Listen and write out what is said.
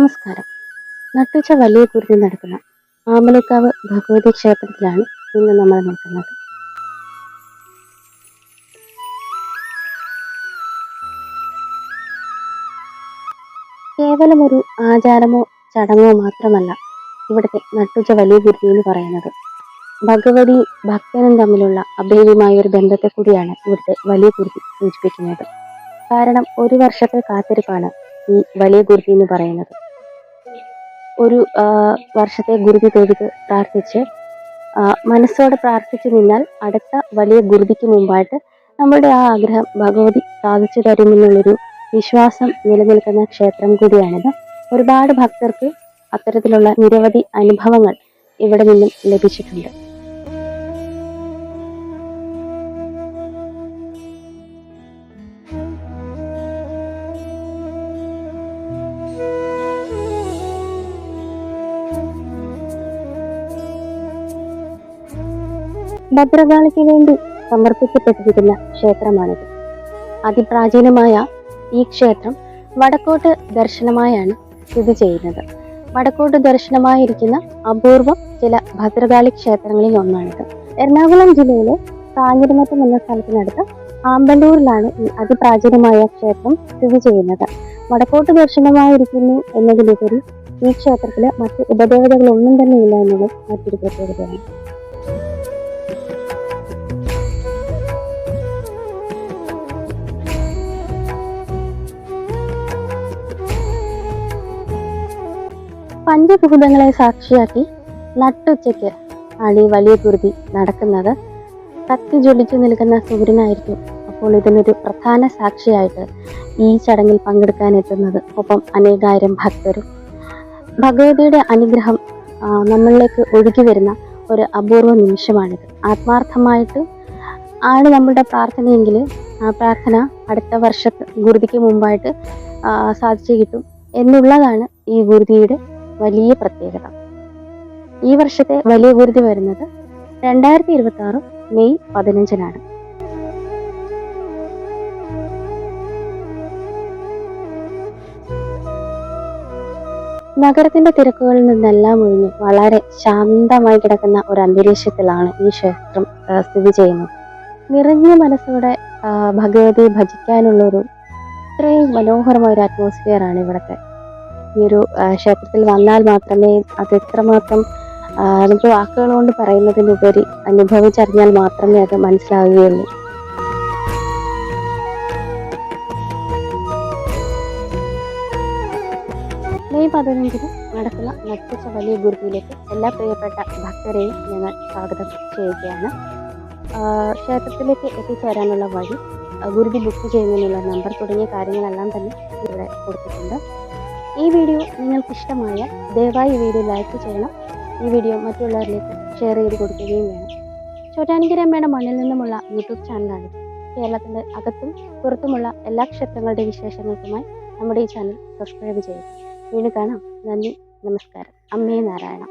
നമസ്കാരം. നട്ടുച്ച വലിയ കുരുതി നടക്കുന്ന ആമ്പലക്കാവ് ഭഗവതി ക്ഷേത്രത്തിലാണ് ഇന്ന് നമ്മൾ നിൽക്കുന്നത്. കേവലം ഒരു ആചാരമോ ചടങ്ങോ മാത്രമല്ല ഇവിടുത്തെ നട്ടുച്ച വലിയ കുരുതി എന്ന് പറയുന്നത്. ഭഗവതി ഭക്തനും തമ്മിലുള്ള അഭേദ്യമായ ഒരു ബന്ധത്തെ കൂടിയാണ് ഇവിടുത്തെ വലിയ കുരുതി സൂചിപ്പിക്കുന്നത്. കാരണം ഒരു വർഷത്തെ കാത്തിരിപ്പാണ് ഈ വലിയ കുരുതി എന്ന് പറയുന്നത്. ഒരു വർഷത്തെ ഗുരുതി തൊഴുത് പ്രാർത്ഥിച്ച് മനസ്സോടെ പ്രാർത്ഥിച്ചു നിന്നാൽ അടുത്ത വലിയ ഗുരുതിക്ക് മുമ്പായിട്ട് നമ്മുടെ ആ ആഗ്രഹം ഭഗവതി സാധിച്ചു തരുമെന്നുള്ളൊരു വിശ്വാസം നിലനിൽക്കുന്ന ക്ഷേത്രം കൂടിയാണിത്. ഒരുപാട് ഭക്തർക്ക് അത്തരത്തിലുള്ള നിരവധി അനുഭവങ്ങൾ ഇവിടെ നിന്നും ലഭിച്ചിട്ടുണ്ട്. ഭദ്രകാളിക്ക് വേണ്ടി സമർപ്പിക്കപ്പെട്ടിരിക്കുന്ന ക്ഷേത്രമാണിത്. അതിപ്രാചീനമായ ഈ ക്ഷേത്രം വടക്കോട്ട് ദർശനമായാണ് സ്ഥിതി ചെയ്യുന്നത്. വടക്കോട്ട് ദർശനമായിരിക്കുന്ന അപൂർവം ചില ഭദ്രകാളി ക്ഷേത്രങ്ങളിൽ ഒന്നാണിത്. എറണാകുളം ജില്ലയിലെ കാഞ്ഞിരമറ്റം എന്ന സ്ഥലത്തിനടുത്ത് ആമ്പല്ലൂരിലാണ് ഈ അതിപ്രാചീനമായ ക്ഷേത്രം സ്ഥിതി ചെയ്യുന്നത്. വടക്കോട്ട് ദർശനമായിരിക്കുന്നു എന്നതിലുപരി ഈ ക്ഷേത്രത്തില് മറ്റ് ഉപദേവതകളൊന്നും തന്നെ ഇല്ല എന്നുള്ളത് മറ്റൊരു പ്രത്യേകതയാണ്. പഞ്ചഭൂതങ്ങളെ സാക്ഷിയാക്കി നട്ടുച്ചയ്ക്ക് ആണ് ഈ വലിയ കുരുതി നടക്കുന്നത്. കത്തി ജ്വലിച്ചു നിൽക്കുന്ന സൂര്യനായിരിക്കും അപ്പോൾ ഇതിനൊരു പ്രധാന സാക്ഷിയായിട്ട് ഈ ചടങ്ങിൽ പങ്കെടുക്കാൻ എത്തുന്നത്. ഒപ്പം അനേകായിരം ഭക്തരും. ഭഗവതിയുടെ അനുഗ്രഹം നമ്മളിലേക്ക് ഒഴുകി വരുന്ന ഒരു അപൂർവ നിമിഷമാണിത്. ആത്മാർത്ഥമായിട്ട് ആണ് നമ്മളുടെ പ്രാർത്ഥനയെങ്കിൽ ആ പ്രാർത്ഥന അടുത്ത വർഷത്തെ ഗുരുതിക്ക് മുമ്പായിട്ട് സാധിച്ചു കിട്ടും എന്നുള്ളതാണ് ഈ ഗുരുതിയുടെ വലിയ പ്രത്യേകത. ഈ വർഷത്തെ വലിയ ഗുരുതി വരുന്നത് 2026 മെയ് 15-നാണ്. നഗരത്തിന്റെ തിരക്കുകളിൽ നിന്നെല്ലാം ഒഴിഞ്ഞ് വളരെ ശാന്തമായി കിടക്കുന്ന ഒരു അന്തരീക്ഷത്തിലാണ് ഈ ക്ഷേത്രം സ്ഥിതി ചെയ്യുന്നത്. നിറഞ്ഞ മനസ്സോടെ ഭഗവതിയെ ഭജിക്കാനുള്ളൊരു ഇത്രയും മനോഹരമായ ഒരു അറ്റ്മോസ്ഫിയർ ആണ് ഇവിടുത്തെ. ഈ ഒരു ക്ഷേത്രത്തിൽ വന്നാൽ മാത്രമേ അത് എത്രമാത്രം നമുക്ക് വാക്കുകൾ കൊണ്ട് പറയുന്നതിനുപരി അനുഭവിച്ചറിഞ്ഞാൽ മാത്രമേ അത് മനസ്സിലാവുകയുള്ളൂ. മെയ് 15-ന് നടക്കുന്ന നട്ടുച്ച വലിയ ഗുരുതിയിലേക്ക് എല്ലാ പ്രിയപ്പെട്ട ഭക്തരെയും ഞങ്ങൾ സ്വാഗതം ചെയ്യുകയാണ്. ക്ഷേത്രത്തിലേക്ക് എത്തിച്ചേരാനുള്ള വഴി, ഗുരുതി ബുക്ക് ചെയ്യുന്നതിനുള്ള നമ്പർ തുടങ്ങിയ കാര്യങ്ങളെല്ലാം തന്നെ ഇവിടെ കൊടുത്തിട്ടുണ്ട്. ഈ വീഡിയോ നിങ്ങൾക്ക് ഇഷ്ടമായാൽ ദയവായി ഈ വീഡിയോ ലൈക്ക് ചെയ്യണം. ഈ വീഡിയോ മറ്റുള്ളവരിലേക്ക് ഷെയർ ചെയ്ത് കൊടുക്കുകയും വേണം. ചോറ്റാനിക്കരമ്മയുടെ മണ്ണിൽ നിന്നുമുള്ള യൂട്യൂബ് ചാനലാണ്. കേരളത്തിൻ്റെ അകത്തും പുറത്തുമുള്ള എല്ലാ ക്ഷേത്രങ്ങളുടെ വിശേഷങ്ങൾക്കുമായി നമ്മുടെ ഈ ചാനൽ സബ്സ്ക്രൈബ് ചെയ്യുക. വീണ്ടും കാണാം. നന്ദി, നമസ്കാരം. അമ്മേ നാരായണ.